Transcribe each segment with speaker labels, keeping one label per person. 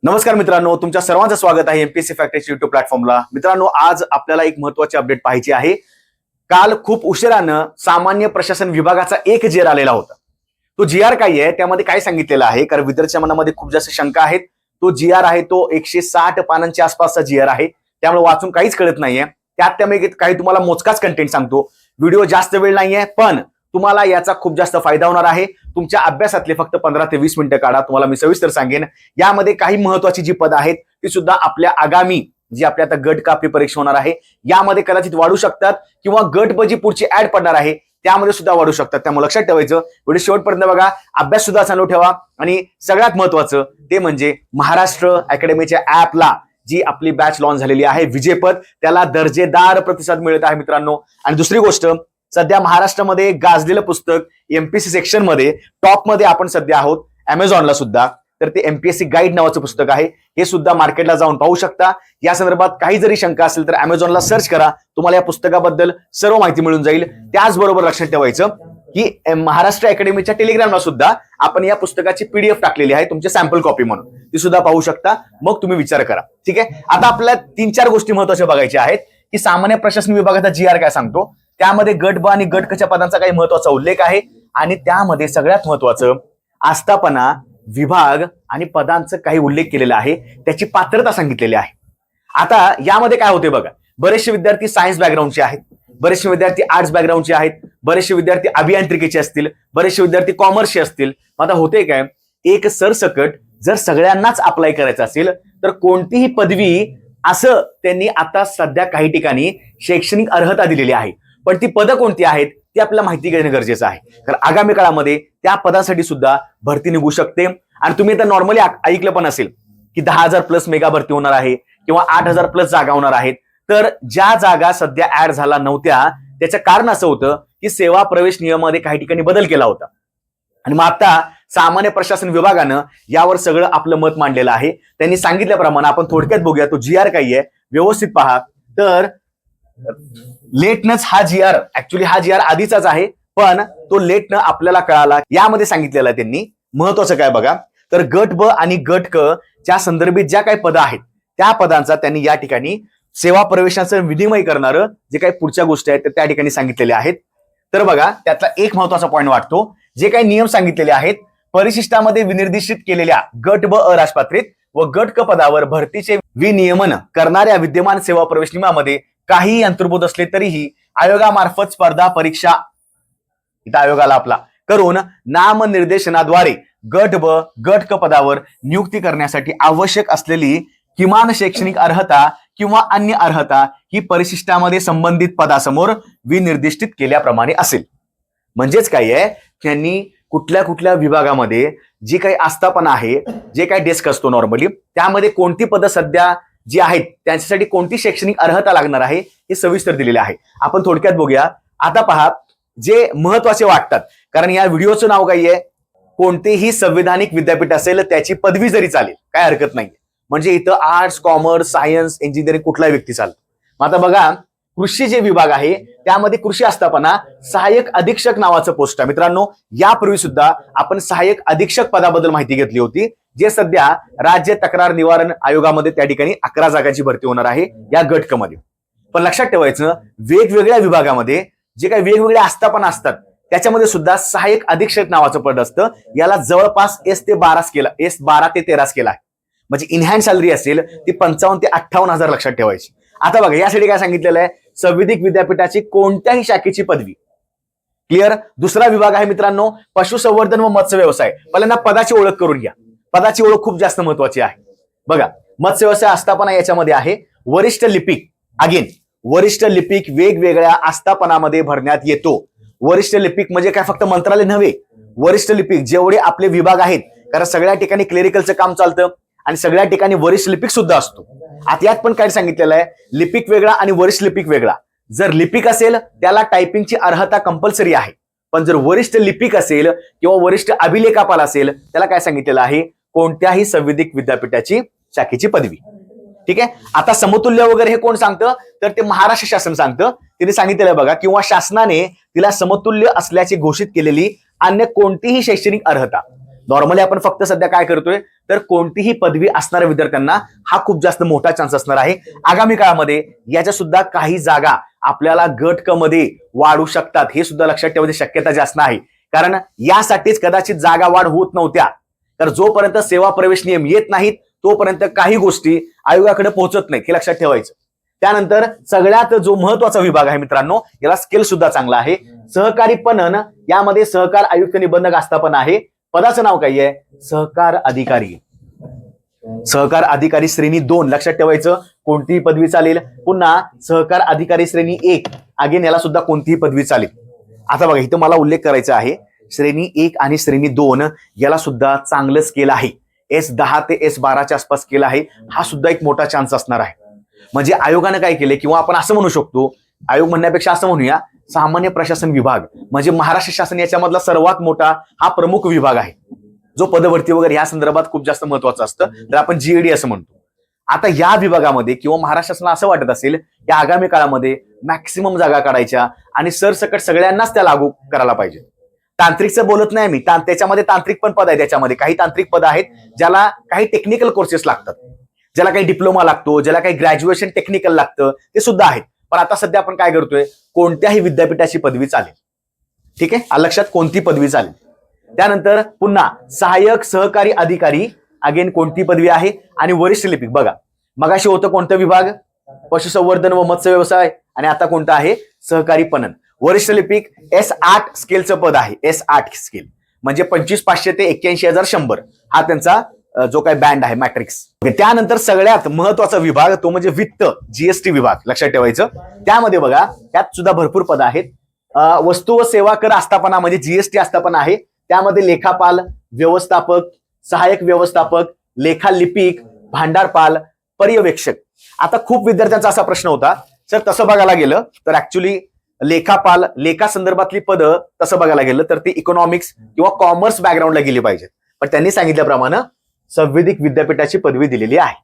Speaker 1: नमस्कार मित्रांनो, तुमच्या सर्वांचं स्वागत आहे एमपीएससी फॅक्टरीच्या युट्यूब प्लॅटफॉर्मला. मित्रांनो, आज आपल्याला एक महत्त्वाची अपडेट पाहायची आहे. काल खूप उशिरानं सामान्य प्रशासन विभागाचा एक जीआर आलेला होता. तो जीआर काय आहे, त्यामध्ये काय सांगितलेलं आहे, कारण विद्यार्थ्यांच्या मनामध्ये खूप जास्त शंका आहेत. तो जीआर आहे तो 160 पानांच्या आसपासचा जीआर आहे, त्यामुळे वाचून काहीच कळत नाहीये. त्यात त्यामध्ये काही तुम्हाला मोजकाच कंटेंट सांगतो. व्हिडिओ जास्त वेळ नाहीये, पण तुम्हाला याचा खूप जास्त फायदा होणार आहे. तुमच्या अभ्यासातले फक्त 15 ते 20 मिनिटं काढा. तुम्हाला मी सविस्तर सांगेन. यामध्ये काही महत्त्वाची जी पद आहेत ती सुद्धा आपल्या आगामी जी आपल्या आता गट कापी परीक्षा होणार आहे यामध्ये कदाचित वाढू शकतात, किंवा गट ब जी पुढची ऍड पडणार आहे त्यामध्ये सुद्धा वाढू शकतात. त्यामुळे लक्षात ठेवायचं, व्हिडिओ शेवटपर्यंत बघा, अभ्यास सुद्धा चालू ठेवा. आणि सगळ्यात महत्त्वाचं ते म्हणजे महाराष्ट्र अकॅडमीच्या ऍपला जी आपली बॅच लॉन्च झालेली आहे विजेपद, त्याला दर्जेदार प्रतिसाद मिळत आहे मित्रांनो. आणि दुसरी गोष्ट, सध्या महाराष्ट्रामध्ये गाजलेलं पुस्तक एमपीएससी सेक्शन मध्ये टॉप मध्ये आपण सध्या आहोत अमेझॉनला सुद्धा. तर ते एमपीएससी गाईड नावाचं पुस्तक आहे, हे सुद्धा मार्केटला जाऊन पाहू शकता. या संदर्भात काही जरी शंका असेल तर अमेझॉनला सर्च करा, तुम्हाला या पुस्तकाबद्दल सर्व माहिती मिळून जाईल. त्याचबरोबर लक्षात ठेवायचं की महाराष्ट्र अकॅडमीच्या टेलिग्रामला सुद्धा आपण या पुस्तकाची पीडीएफ टाकलेली आहे तुमच्या सॅम्पल कॉपी म्हणून, ती सुद्धा पाहू शकता. मग तुम्ही विचार करा. ठीक आहे, आता आपल्याला 3-4 गोष्टी महत्त्वाच्या बघायच्या आहेत की सामान्य प्रशासन विभागाचा जीआर काय सांगतो, त्यामध्ये गट ब आणि गट क च्या पदांचा काही महत्त्वाचा उल्लेख आहे, आणि त्यामध्ये सगळ्यात महत्त्वाचं आस्थापना विभाग आणि पदांचं काही उल्लेख केलेला आहे, त्याची पात्रता सांगितलेली आहे. आता यामध्ये काय होते बघा, बरेचसे विद्यार्थी सायन्स बॅकग्राऊंडचे आहेत, बरेचसे विद्यार्थी आर्ट्स बॅकग्राऊंडचे आहेत, बरेचसे विद्यार्थी अभियांत्रिकीचे असतील, बरेचसे विद्यार्थी कॉमर्सचे असतील. आता होते काय, एक सरसकट जर सगळ्यांनाच अप्लाय करायचं असेल तर कोणतीही पदवी असं त्यांनी आता सध्या काही ठिकाणी शैक्षणिक अर्हता दिलेली आहे, पण ती पदं कोणती आहेत ती आपल्याला माहिती घेणं गरजेचं आहे. कारण आगामी काळामध्ये त्या पदासाठी सुद्धा भरती निघू शकते. आणि तुम्ही तर नॉर्मली ऐकलं पण असेल की 10,000 प्लस मेगा भरती होणार आहे, किंवा 8,000 प्लस जागा होणार आहेत. तर ज्या जागा सध्या ऍड झाला नव्हत्या त्याचं कारण असं होतं की सेवा प्रवेश नियमामध्ये काही ठिकाणी बदल केला होता. आणि मग आता सामान्य प्रशासन विभागानं यावर सगळं आपलं मत मांडलेलं आहे. त्यांनी सांगितल्याप्रमाणे आपण थोडक्यात बघूया तो जीआर काय आहे, व्यवस्थित पहा. तर लेटनच हा जीआर, ऍक्च्युली हा जीआर आधीचाच आहे, पण तो लेटनं आपल्याला कळाला. यामध्ये सांगितलेलं आहे त्यांनी, महत्वाचं काय बघा, तर गट ब आणि गट क च्या संदर्भित ज्या काही पदं आहेत त्या पदांचा त्यांनी या ठिकाणी सेवा प्रवेशाचं विनिमय करणारं जे काही पुढच्या गोष्टी आहेत त्या ठिकाणी सांगितलेल्या आहेत. तर बघा, त्यातला एक महत्वाचा पॉईंट वाटतो, जे काही नियम सांगितलेले आहेत परिशिष्टामध्ये विनिर्देशित केलेल्या गट ब अराजपात्रित व गट क पदावर भरतीचे विनियमन करणाऱ्या विद्यमान सेवा प्रवेश नियमामध्ये काही अंतर्भूत असले तरीही आयोगामार्फत स्पर्धा परीक्षा इथं आयोगाला आपला करून नामनिर्देशनाद्वारे गट ब गट क पदावर नियुक्ती करण्यासाठी आवश्यक असलेली किमान शैक्षणिक अर्हता किंवा अन्य अर्हता ही परिशिष्टामध्ये संबंधित पदासमोर विनिर्दिष्टित केल्याप्रमाणे असेल. म्हणजेच काय आहे, त्यांनी कुठल्या कुठल्या विभागामध्ये जी काही आस्थापना आहे, जे काही डेस्क असतो नॉर्मली, त्यामध्ये कोणती पदं सध्या जी आहेत त्यांच्यासाठी कोणती शैक्षणिक अर्हता लागणार आहे हे सविस्तर दिलेले आहे. आपण थोडक्यात बघूया. आता पहा, जे महत्वाचे वाटतात, कारण या व्हिडिओचं नाव काय आहे, कोणतेही संविधानिक विद्यापीठ असेल त्याची पदवी जरी चालेल, काय हरकत नाही. म्हणजे इथं आर्ट्स, कॉमर्स, सायन्स, इंजिनिअरिंग कुठलाही व्यक्ती चालतो. मग आता बघा, कृषी जे विभाग आहे त्यामध्ये कृषी आस्थापना सहाय्यक अधीक्षक नावाचं पोस्ट आहे. मित्रांनो, यापूर्वी सुद्धा आपण सहाय्यक अधीक्षक पदाबद्दल माहिती घेतली होती, जे सध्या राज्य तक्रार निवारण आयोगामध्ये त्या ठिकाणी 11 जागांची भरती होणार आहे या गटकमध्ये. पण लक्षात ठेवायचं, वेगवेगळ्या विभागामध्ये जे काही वेगवेगळ्या आस्थापना असतात त्याच्यामध्ये सुद्धा सहाय्यक अधीक्षक नावाचं पद असतं. याला जवळपास S ते 13 स्केल आहे. म्हणजे इनहँड सॅलरी असेल ती 55 ते 58,000 लक्षात ठेवायची. आता बघा, यासाठी काय सांगितलेलं आहे, संविधिक विद्यापीठाची कोणत्याही शाखेची पदवी. क्लिअर. दुसरा विभाग आहे मित्रांनो पशुसंवर्धन व मत्स्य व्यवसाय. पहिल्यांदा पदाची ओळख करून घ्या. पदाची ओळख खूप जास्त महत्वाची आहे. बघा, मत्स्य व्यवसाय आस्थापना याच्यामध्ये आहे वरिष्ठ लिपिक. अगेन, वरिष्ठ लिपिक वेगवेगळ्या आस्थापनामध्ये भरण्यात येतो. वरिष्ठ लिपिक म्हणजे काय फक्त मंत्रालय नव्हे, वरिष्ठ लिपिक जेवढे आपले विभाग आहेत, कारण सगळ्या ठिकाणी क्लेरिकलचं काम चालतं आणि सगळ्या ठिकाणी वरिष्ठ लिपिक सुद्धा असतो. आता यात पण काय सांगितलेलं आहे, लिपिक वेगळा आणि वरिष्ठ लिपिक वेगळा. जर लिपिक असेल त्याला टायपिंगची अर्हता कंपल्सरी आहे, पण जर वरिष्ठ लिपिक असेल किंवा वरिष्ठ अभिलेखापाल असेल त्याला काय सांगितलेलं आहे, कोणत्याही संविधिक विद्यापीठाची शाखेची पदवी. ठीक आहे. आता समतुल्य वगैरे हे कोण सांगतं, तर ते महाराष्ट्र शासन सांगतं. तिने सांगितलेलं बघा, किंवा शासनाने तिला समतुल्य असल्याची घोषित केलेली अन्य कोणतीही शैक्षणिक अर्हता. नॉर्मली आपण फक्त सध्या काय करतोय, तर कोणतीही पदवी असणाऱ्या विद्यार्थ्यांना हा खूप जास्त मोठा चान्स असणार आहे. आगामी काळामध्ये याच्या सुद्धा काही जागा आपल्याला गट क मध्ये वाढू शकतात, हे सुद्धा लक्षात ठेवायची शक्यता जास्त आहे. कारण यासाठीच कदाचित जागा वाढ होत नव्हत्या. तर जोपर्यंत सेवा प्रवेश नियम येत नाहीत तोपर्यंत काही गोष्टी आयोगाकडे पोहोचत नाहीत, हे लक्षात ठेवायचं. त्यानंतर सगळ्यात जो महत्वाचा विभाग आहे मित्रांनो, याला स्केल सुद्धा चांगला आहे. सहकारी पणन, यामध्ये सहकार आयुक्त निबंधक आस्थापना आहे. पदाचं नाव काय आहे? सहकार अधिकारी. सहकार अधिकारी श्रेणी 2 लक्षात ठेवायचं, कोणतीही पदवी चालेल. पुन्हा सहकार अधिकारी श्रेणी 1 अगेन याला सुद्धा कोणतीही पदवी चालेल. आता बघा इथं मला उल्लेख करायचा आहे, श्रेणी 1 आणि श्रेणी 2 याला सुद्धा चांगलं स्केल आहे. S10 ते S12च्या आसपास स्केल आहे. हा सुद्धा एक मोठा चान्स असणार आहे. म्हणजे आयोगानं काय केले, किंवा आपण असं म्हणू शकतो, आयोग म्हणण्यापेक्षा असं म्हणूया, सामान्य प्रशासन विभाग म्हणजे महाराष्ट्र शासन याच्यामधला सर्वात मोठा हा प्रमुख विभाग आहे, जो पदभरती वगैरे या संदर्भात खूप जास्त महत्वाचं असतं. तर आपण GAD असं म्हणतो. आता या विभागामध्ये किंवा महाराष्ट्र शासनाला असं वाटत असेल की आगामी काळामध्ये मॅक्सिमम जागा काढायच्या आणि सरसकट सगळ्यांनाच त्या लागू करायला पाहिजे. तांत्रिकचं बोलत नाही मी, त्याच्यामध्ये तांत्रिक पण पद आहे. त्याच्यामध्ये काही तांत्रिक पद आहेत ज्याला काही टेक्निकल कोर्सेस लागतात, ज्याला काही डिप्लोमा लागतो, ज्याला काही ग्रॅज्युएशन टेक्निकल लागतं, ते सुद्धा आहेत. पण आता सध्या आपण काय करतोय, कोणत्याही विद्यापीठाची पदवी चालेल. ठीक आहे, लक्षात कोणती पदवी चालेल. त्यानंतर पुन्हा सहाय्यक सहकारी अधिकारी अगेन कोणती पदवी आहे. आणि वरिष्ठ लिपिक बघा, मगाशी होतं कोणतं विभाग, पशुसंवर्धन व मत्स्य व्यवसाय, आणि आता कोणतं आहे, सहकारी पणन. वरिष्ठ लिपिक S8 स्केलचं पद आहे. S8 स्केल म्हणजे 25,500 ते 81,100 हा त्यांचा जो काही बँड आहे, मॅट्रिक्स. त्यानंतर सगळ्यात महत्वाचा विभाग तो म्हणजे वित्त, GST विभाग लक्षात ठेवायचं. त्यामध्ये बघा त्यात सुद्धा भरपूर पद आहेत. वस्तू व सेवा कर आस्थापना म्हणजे GST आस्थापना आहे. त्यामध्ये लेखापाल, व्यवस्थापक, सहाय्यक व्यवस्थापक, लेखा लिपिक, भांडारपाल, पर्यवेक्षक. आता खूप विद्यार्थ्यांचा असा प्रश्न होता, सर तसं बघायला गेलं तर ऍक्च्युली लेखापाल, लेखा संदर्भातली पदं तसं बघायला गेलं तर ती इकॉनॉमिक्स किंवा कॉमर्स बॅकग्राऊंडला गेली पाहिजेत. पण त्यांनी सांगितल्याप्रमाणे संवेदिक विद्यापीठाची पदवी दिलेली आहे.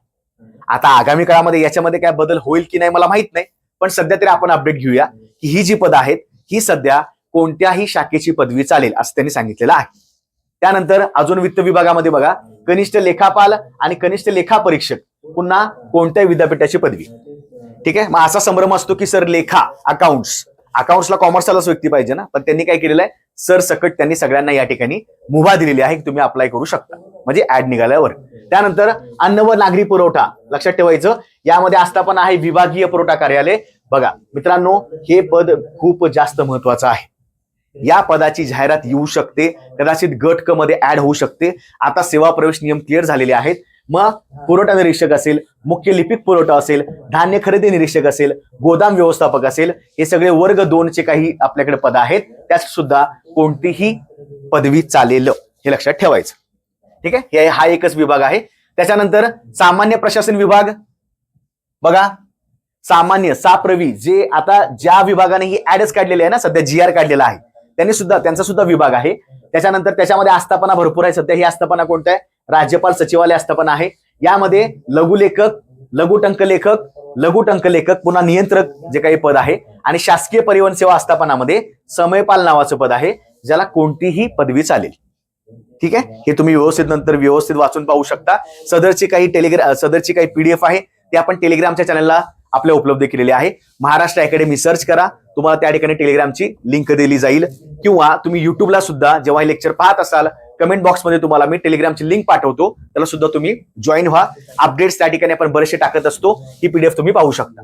Speaker 1: आता आगामी काळामध्ये याच्यामध्ये काय बदल होईल की नाही मला माहित नाही, पण सध्या तरी आपण अपडेट घेऊया की ही जी पदं आहेत ही सध्या कोणत्याही शाखेची पदवी चालेल असं त्यांनी सांगितलेलं आहे. त्यानंतर अजून वित्त विभागामध्ये बघा, कनिष्ठ लेखापाल आणि कनिष्ठ लेखा परीक्षक पुन्हा कोणत्याही विद्यापीठाची पदवी. ठीक आहे, मग असा संभ्रम असतो की सर लेखा, अकाउंट्सला कॉमर्सलाच व्यक्ती पाहिजे ना, पण त्यांनी काय केलेलं आहे, सरसकट त्यांनी सगळ्यांना या ठिकाणी मुभा दिलेली आहे की तुम्ही अप्लाय करू शकता, म्हणजे ऍड निघाल्यावर. त्यानंतर अन्न व नागरी पुरवठा लक्षात ठेवायचं, यामध्ये आस्थापना आहे विभागीय पुरवठा कार्यालय. बघा मित्रांनो, हे पद खूप जास्त महत्वाचं आहे. या पदाची जाहिरात येऊ शकते, कदाचित गट क मध्ये ऍड होऊ शकते. आता सेवा प्रवेश नियम क्लिअर झालेले आहेत. मग पुरवठा निरीक्षक असेल, मुख्य लिपिक पुरवठा असेल, धान्य खरेदी निरीक्षक असेल, गोदाम व्यवस्थापक असेल, हे सगळे वर्ग 2 चे काही आपल्याकडे पद आहेत. त्यात सुद्धा कोणतीही पदवी चालेल, हे लक्षात ठेवायचं. ठीक आहे, हा एकच विभाग आहे. त्याच्यानंतर सामान्य प्रशासन विभाग बघा, सामान्य साप्रवी जे आता ज्या विभागाने ही ऍडच काढलेली आहे ना, सध्या GR काढलेला आहे, त्यांचा सुद्धा विभाग आहे. त्याच्यानंतर त्याच्यामध्ये आस्थापना भरपूर आहे. सध्या ही आस्थापना कोणत्या आहे, राज्यपाल सचिवालय आस्थापना आहे. यामध्ये लघुलेखक, लघुटंकलेखक, पुन्हा नियंत्रक जे काही पद आहे, आणि शासकीय परिवहन सेवा आस्थापनामध्ये समयपाल नावाचं पद आहे, ज्याला कोणतीही पदवी चालेल. ठीक आहे, हे तुम्ही व्यवस्थित वाचून पाहू शकता. सदरची काही PDF आहे, ते आपण टेलिग्रामच्या चॅनलला आपल्या उपलब्ध केलेली आहे. महाराष्ट्र अकॅडमी सर्च करा, तुम्हाला त्या ठिकाणी टेलिग्रामची लिंक दिली जाईल. किंवा तुम्ही युट्यूबला सुद्धा जेव्हा हे लेक्चर पाहत असाल, कमेंट बॉक्समध्ये तुम्हाला मी टेलिग्रामची लिंक पाठवतो, त्याला सुद्धा तुम्ही जॉईन व्हा. अपडेट्स त्या ठिकाणी आपण बरेचसे टाकत असतो, ही PDF तुम्ही पाहू शकता.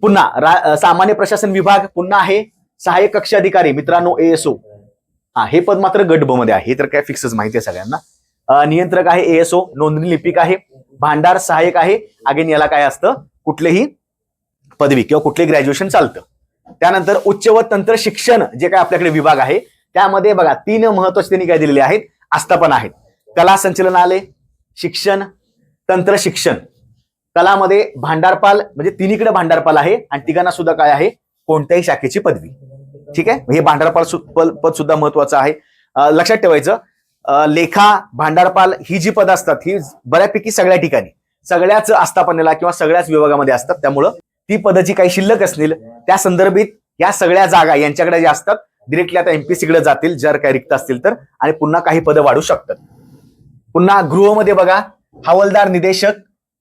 Speaker 1: पुन्हा सामान्य प्रशासन विभाग पुन्हा आहे. सहाय्यक कक्ष अधिकारी मित्रांनो, ASO, हे पद मात्र गट ब मध्ये आहे, हे तर काय फिक्सच माहिती आहे सगळ्यांना. नियंत्रक आहे ASO, नोंदणी लिपिक आहे, भांडार सहाय्यक आहे. अगेन याला काय असतं, कुठलेही पदवी किंवा कुठले ग्रॅज्युएशन चालतं. त्यानंतर उच्च व तंत्र शिक्षण जे काय आपल्याकडे विभाग आहे, त्यामध्ये बघा 3 महत्वाचे त्यांनी काय दिलेले आहेत, आस्थापना आहेत. कला संचालनालय, शिक्षण, तंत्र शिक्षण. कलामध्ये भांडारपाल म्हणजे तिन्हीकडे भांडारपाल आहे, आणि तिघांना सुद्धा काय आहे, कोणत्याही शाखेची पदवी. ठीक आहे, हे भांडारपाल पद सुद्धा महत्वाचं आहे. लक्षात ठेवायचं, लेखा, भांडारपाल ही जी पद असतात ही बऱ्यापैकी सगळ्या ठिकाणी सगळ्याच आस्थापनेला किंवा सगळ्याच विभागामध्ये असतात. त्यामुळं ती पदाची काही शिल्लक असतील त्या संदर्भित या सगळ्या जागा यांच्याकडे ज्या असतात डिरेक्टली आता MPSC कडे जातील, जर काही रिक्त असतील तर, आणि पुन्हा काही पदं वाढू शकतात. पुन्हा गृहमध्ये बघा, हवालदार निदेशक,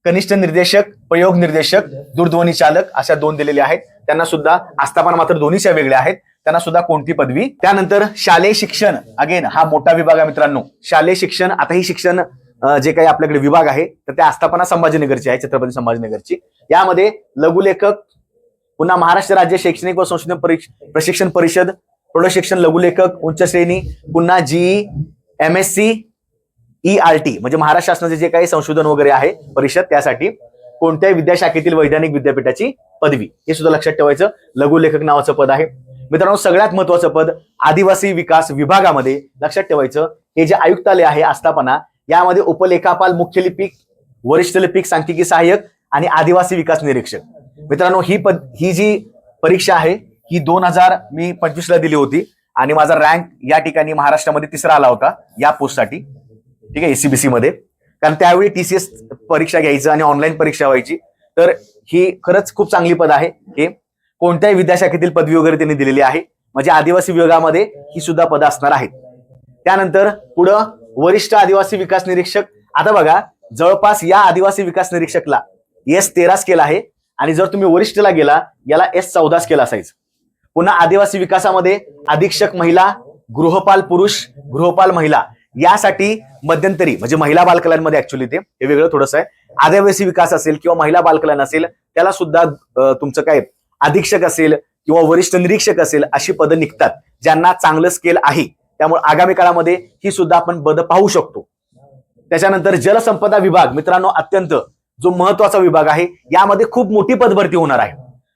Speaker 1: कनिष्ठ निर्देशक, प्रयोग निर्देशक, दूरध्वनी चालक अशा 2 दिलेले आहेत. त्यांना सुद्धा आस्थापना मात्र दोन्हीच्या वेगळ्या आहेत. त्यांना सुद्धा कोणती पदवी. त्यानंतर शालेय शिक्षण, अगेन हा मोठा विभाग आहे मित्रांनो. शालेय शिक्षण, आता ही शिक्षण जे काही आपल्याकडे विभाग आहे तर त्या आस्थापना संभाजीनगरची आहे, छत्रपती संभाजीनगरची. यामध्ये लघुलेखक, पुन्हा महाराष्ट्र राज्य शैक्षणिक व संशोधन प्रशिक्षण परिषद, प्रौढ शिक्षण लघुलेखक उच्च श्रेणी, पुन्हा जीई, MSc, ERT म्हणजे महाराष्ट्र शासनाचे जे काही संशोधन वगैरे आहे परिषद, त्यासाठी कोणत्याही विद्याशाखेतील वैधानिक विद्यापीठाची पदवी, हे सुद्धा लक्षात ठेवायचं. लघुलेखक नावाचं पद आहे मित्रांनो. सगळ्यात महत्वाचं पद आदिवासी विकास विभागामध्ये लक्षात ठेवायचं. हे जे आयुक्तालय आहे आस्थापना, यामध्ये उपलेखापाल, मुख्य लिपिक, वरिष्ठ लिपिक, सांख्यिकी सहाय्यक आणि आदिवासी विकास निरीक्षक. मित्रांनो ही जी परीक्षा आहे ही 2025 ला दिली होती आणि माझा रँक या ठिकाणी महाराष्ट्रामध्ये 3रा आला होता या पोस्टसाठी. ठीक आहे, एसीबीसी मध्ये. कारण त्यावेळी TCS परीक्षा घ्यायचं आणि ऑनलाईन परीक्षा व्हायची. तर ही खरंच खूप चांगली पद आहे. हे कोणत्याही विद्याशाखेतील पदवी वगैरे त्यांनी दिलेली आहे. म्हणजे आदिवासी विभागामध्ये ही सुद्धा पदं असणार आहेत. त्यानंतर पुढं वरिष्ठ आदिवासी विकास निरीक्षक. आता बघा, जवळपास या आदिवासी विकास निरीक्षकला S13 स्केल आहे आणि जर तुम्ही वरिष्ठला गेला याला S14 स्केल असायचं. पुन्हा आदिवासी विकासामध्ये अधीक्षक महिला, गृहपाल पुरुष, गृहपाल महिला यासाठी मध्यंतरी म्हणजे महिला बालकल्याणमध्ये ऍक्च्युली ते वेगळं थोडंसं आहे. आदिवासी विकास असेल किंवा महिला बालकल्याण असेल त्याला सुद्धा तुमचं काय अधीक्षक असेल किंवा वरिष्ठ निरीक्षक असेल अशी पदं निघतात ज्यांना चांगलं स्केल आहे. त्यामुळे आगामी काळामध्ये ही सुद्धा आपण पदं पाहू शकतो. त्याच्यानंतर जलसंपदा विभाग मित्रांनो, अत्यंत जो महत्वाचा विभाग आहे, यामध्ये खूप मोठी पदभरती होणार आहे.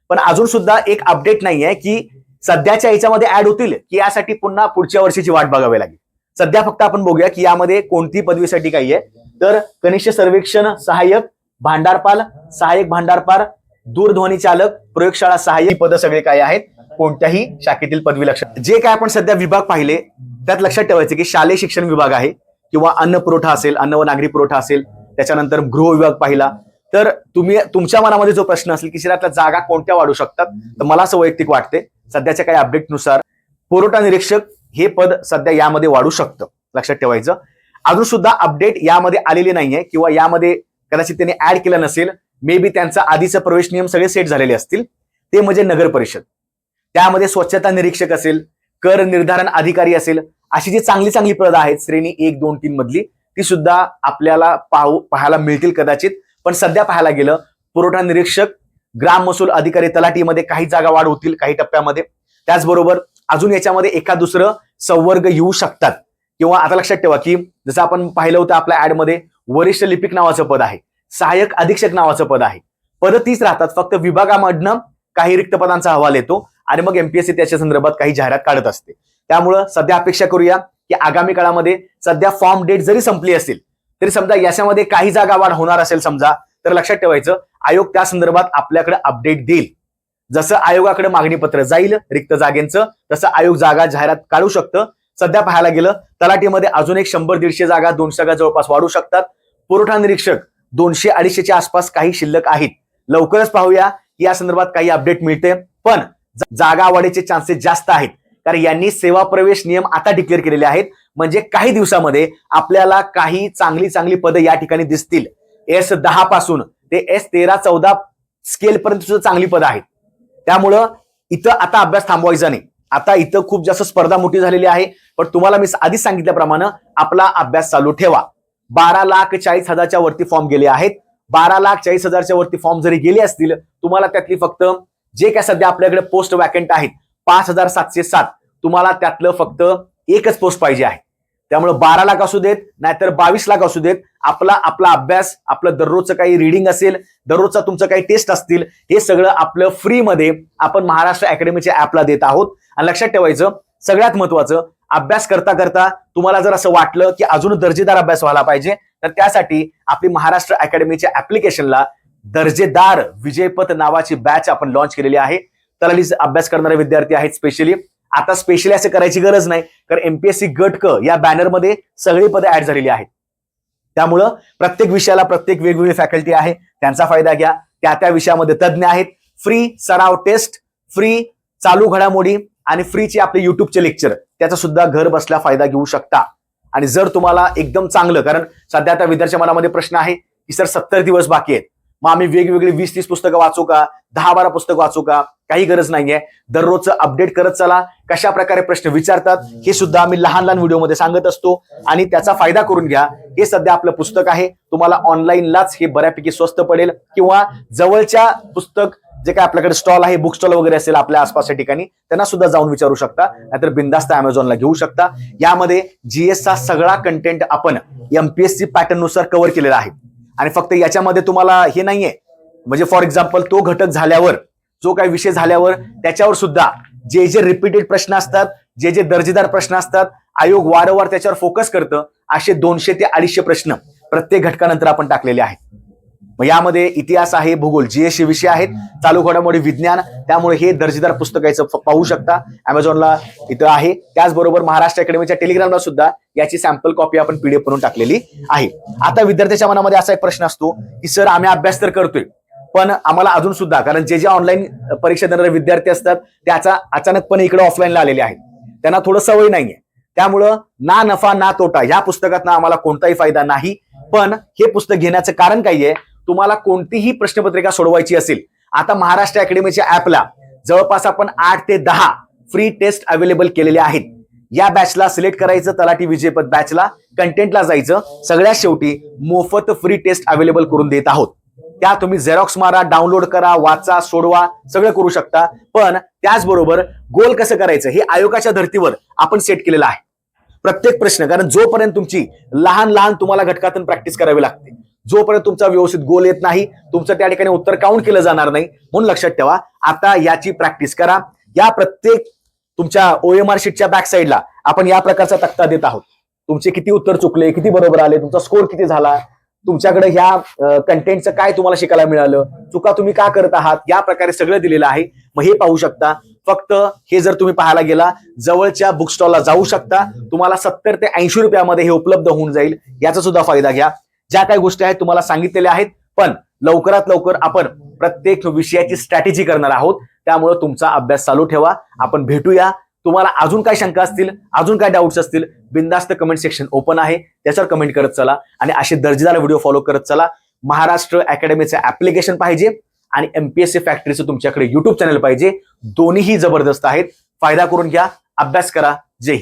Speaker 1: पण अजून सुद्धा एक अपडेट नाही आहे की सध्याच्या याच्यामध्ये ऍड होतील की यासाठी पुन्हा पुढच्या वर्षीची वाट बघावी लागेल. सध्या फक्त आपण बघूया की यामध्ये कोणती पदवीसाठी काही आहे. तर कनिष्ठ सर्वेक्षण सहाय्यक, भांडारपाल, सहाय्यक भांडारपाल, दूरध्वनी चालक, प्रयोगशाळा सहाय्यक पद सगळे काय आहेत कोणत्याही शाखेतील पदवी. लक्षात जे काय आपण सध्या विभाग पाहिले त्यात लक्षात ठेवायचं की शालेय शिक्षण विभाग आहे किंवा अन्न पुरवठा असेल, अन्न व नागरी पुरवठा असेल, त्याच्यानंतर गृह विभाग पाहिला. तर तुम्ही तुमच्या मनामध्ये जो प्रश्न असेल की शहरातल्या जागा कोणत्या वाढू शकतात, तर मला असं वैयक्तिक वाटते सध्याच्या काही अपडेटनुसार पुरवठा निरीक्षक हे पद सध्या यामध्ये वाढू शकतं. लक्षात ठेवायचं. अजून सुद्धा अपडेट यामध्ये आलेली नाहीये किंवा यामध्ये कदाचित त्यांनी ऍड केलं नसेल. मे बी त्यांचा आधीचा प्रवेश नियम सगळे सेट झालेले असतील. ते म्हणजे नगर परिषद, त्यामध्ये स्वच्छता निरीक्षक असेल, कर निर्धारण अधिकारी असेल, अशी जी चांगली चांगली पदं आहेत श्रेणी 1, 2, 3 मधली, ती सुद्धा आपल्याला पाहायला मिळतील कदाचित. पण सध्या पाहायला गेलं पुरवठा निरीक्षक, ग्राम महसूल अधिकारी, तलाठीमध्ये काही जागा वाढ होतील काही टप्प्यामध्ये. त्याचबरोबर अजून याच्यामध्ये एका दुसरं संवर्ग येऊ शकतात. किंवा आता लक्षात ठेवा की जसं आपण पाहिलं होतं आपल्या ऍड मध्ये वरिष्ठ लिपिक नावाचं पद आहे, सहाय्यक अधीक्षक नावाचं पद आहे. पद तीच राहतात, फक्त विभागामधनं काही रिक्त पदांचा अहवाल येतो आणि मग MPSC त्याच्या संदर्भात काही जाहिरात काढत असते. त्यामुळं सध्या अपेक्षा करूया की आगामी काळामध्ये सध्या फॉर्म डेट जरी संपली असेल तरी समजा याच्यामध्ये काही जागा वाढ होणार असेल समजा, तर लक्षात ठेवायचं आयोग त्या संदर्भात आपल्याकडे अपडेट देईल. जसं आयोगाकडे मागणी पत्र जाईल रिक्त जागेंचं, तसं आयोग जागा जाहिरात काढू शकतं. सध्या पाहायला गेलं तलाठीमध्ये अजून एक 100-150 जागा, 200 जागा जवळपास वाढू शकतात. पुरवठा निरीक्षक 200-250च्या आसपास काही शिल्लक आहेत. लवकरच पाहूया या संदर्भात काही अपडेट मिळते. पण जागा वाढीचे चान्सेस जास्त आहेत कारण यांनी सेवा प्रवेश नियम आता डिक्लेअर केलेले आहेत. म्हणजे काही दिवसामध्ये आपल्याला काही चांगली चांगली पदं या ठिकाणी दिसतील. S10 पासून ते S13-14 स्केल पर्यंत सुद्धा चांगली पदं आहेत. त्यामुळं इथं आता अभ्यास थांबवायचा नाही. आता इथं खूप जास्त स्पर्धा मोठी झालेली आहे. पण तुम्हाला मी आधीच सांगितल्याप्रमाणे आपला अभ्यास चालू ठेवा. 12,40,000च्या वरती फॉर्म गेले आहेत. 12,40,000च्या वरती फॉर्म जरी गेले असतील, तुम्हाला त्यातली फक्त जे काय सध्या आपल्याकडे पोस्ट वॅकंट आहेत 5,707, तुम्हाला त्यातलं फक्त एकच पोस्ट पाहिजे आहे. त्यामुळे 12 लाख असू देत नाहीतर 22 लाख असू देत, आपला अभ्यास, आपलं दररोजचं काही रीडिंग असेल, दररोजचा तुमचं काही टेस्ट असतील, हे सगळं आपलं फ्रीमध्ये आपण महाराष्ट्र अकॅडमीच्या ऍपला देत आहोत. आणि लक्षात ठेवायचं सगळ्यात महत्वाचं, अभ्यास करता करता तुम्हाला जर असं वाटलं की अजून दर्जेदार अभ्यास व्हायला पाहिजे, तर त्यासाठी आपली महाराष्ट्र अकॅडमीच्या ऍप्लिकेशनला दर्जेदार विजयपथ नावाची बॅच आपण लॉन्च केलेली आहे. तलाठी अभ्यास करणारे विद्यार्थी आहेत स्पेशली. आता स्पेशली असं करायची गरज नाही कारण MPSC गट क या बॅनरमध्ये सगळी पदे ऍड झालेली आहेत. त्यामुळं प्रत्येक विषयाला प्रत्येक वेगवेगळी फॅकल्टी आहे, त्यांचा फायदा घ्या. त्या विषयामध्ये तज्ज्ञ आहेत. फ्री सराव टेस्ट, फ्री चालू घडामोडी आणि फ्रीचे आपले युट्यूबचे लेक्चर, त्याचा सुद्धा घर बसल्या फायदा घेऊ शकता. आणि जर तुम्हाला एकदम चांगलं, कारण सध्या आता विद्यार्थ्याच्या मनामध्ये प्रश्न आहे की सर 70 दिवस बाकी आहेत, मग आम्ही वेगवेगळी 20-30 पुस्तकं वाचू का, 10-12 पुस्तकं वाचू का, काही गरज नाहीये. दररोजचं अपडेट करत चला. कशा प्रकारे प्रश्न विचारतात हे सुद्धा आम्ही लहान लहान व्हिडिओमध्ये सांगत असतो आणि त्याचा फायदा करून घ्या. हे सध्या आपलं पुस्तक आहे, तुम्हाला ऑनलाईनलाच हे बऱ्यापैकी स्वस्त पडेल किंवा जवळच्या पुस्तक जे काय आपल्याकडे स्टॉल आहे, बुक स्टॉल वगैरे असेल आपल्या आसपासच्या ठिकाणी, त्यांना सुद्धा जाऊन विचारू शकता, नाहीतर बिंदास्त अमेझॉनला घेऊ शकता. यामध्ये जीएसचा सगळा कंटेंट आपण एमपीएससी पॅटर्न नुसार कव्हर केलेला आहे आणि फक्त याच्यामध्ये तुम्हाला हे नाहीये, म्हणजे फॉर एक्झाम्पल तो घटक झाल्यावर, जो काही विषय झाल्यावर त्याच्यावर सुद्धा जे जे रिपीटेड प्रश्न असतात, जे जे दर्जेदार प्रश्न असतात, आयोग वारंवार त्याच्यावर फोकस करतं, असे 200 ते 250 प्रश्न प्रत्येक घटकानंतर आपण टाकलेले आहेत. मग यामध्ये इतिहास आहे, भूगोल, जीएसचे विषय आहेत, चालू घडामोडी, विज्ञान. त्यामुळे हे दर्जेदार पुस्तक याचं पाहू शकता, अमेझॉनला इथं आहे. त्याचबरोबर महाराष्ट्र अकॅडमीच्या टेलिग्रामला सुद्धा याची सॅम्पल कॉपी आपण पीडीएफ म्हणून टाकलेली आहे. आता विद्यार्थ्याच्या मनामध्ये असा एक प्रश्न असतो की सर आम्ही अभ्यास तर करतोय, पण आम्हाला अजून सुद्धा, कारण जे ऑनलाईन परीक्षा देणारे विद्यार्थी असतात त्याचा अचानकपणे इकडे ऑफलाईनला आलेले आहेत, त्यांना थोडं सवय नाहीये, त्यामुळं ना नफा ना तोटा, ह्या पुस्तकात आम्हाला कोणताही फायदा नाही. पण हे पुस्तक घेण्याचं कारण काय आहे, तुम्हाला कोणतीही प्रश्नपत्रिका सोडवायची असेल, आता महाराष्ट्र अकॅडमीच्या ऍपला जवळपास आपण 8 ते 10 फ्री टेस्ट अवेलेबल केलेले आहेत. या बॅचला सिलेक्ट करायचं, तलाठी विजयपद बॅचला, कंटेंटला जायचं, सगळ्यात शेवटी मोफत फ्री टेस्ट अवेलेबल करून देत आहोत. त्या तुम्ही झेरॉक्स मारा, डाउनलोड करा, वाचा, सोडवा, सगळं करू शकता. पण त्याचबरोबर गोल कसं करायचं हे आयोगाच्या धर्तीवर आपण सेट केलेलं आहे. प्रत्येक प्रश्न, कारण जोपर्यंत तुमची लहान लहान तुम्हाला घटकातून प्रॅक्टिस करावी लागते, जोपर्यंत तुमचा व्यवस्थित गोल येत नाही, तुमचं त्या ठिकाणी उत्तर काउंट केलं जाणार नाही. म्हणून लक्षात ठेवा, आता याची प्रॅक्टिस करा. या प्रत्येक तुमच्या ओएमआर शीटच्या बॅक साईडला आपण या प्रकारचा तक्ता देत आहोत. तुमचे किती उत्तर चुकले, किती बरोबर आले, तुमचा स्कोर किती झाला, तुमच्याकडे ह्या कंटेंटचं काय तुम्हाला शिकायला मिळालं, चुका तुम्ही का करत आहात, या प्रकारे सगळं दिलेलं आहे. मग हे पाहू शकता. फक्त हे जर तुम्ही पाहायला गेला, जवळच्या बुक स्टॉलला जाऊ शकता, तुम्हाला 70 ते 80 रुपयामध्ये हे उपलब्ध होऊन जाईल. याचा सुद्धा फायदा घ्या. ज्या काही गोष्टी आहेत तुम्हाला सांगितलेल्या आहेत, पण लवकरात लवकर आपण प्रत्येक विषयाची स्ट्रॅटेजी करणार आहोत. त्यामुळे तुमचा अभ्यास चालू ठेवा. आपण भेटूया. तुम्हाला अजून काय शंका असतील, अजून काय डाऊट्स असतील, बिंदास्त कमेंट सेक्शन ओपन आहे, त्याच्यावर कमेंट करत चला आणि असे दर्जेदार व्हिडिओ फॉलो करत चला. महाराष्ट्र अकॅडमीचं ऍप्लिकेशन पाहिजे आणि एमपीएससी फॅक्टरीचं तुमच्याकडे युट्यूब चॅनल पाहिजे. दोन्हीही जबरदस्त आहेत. फायदा करून घ्या, अभ्यास करा. जय हिंद.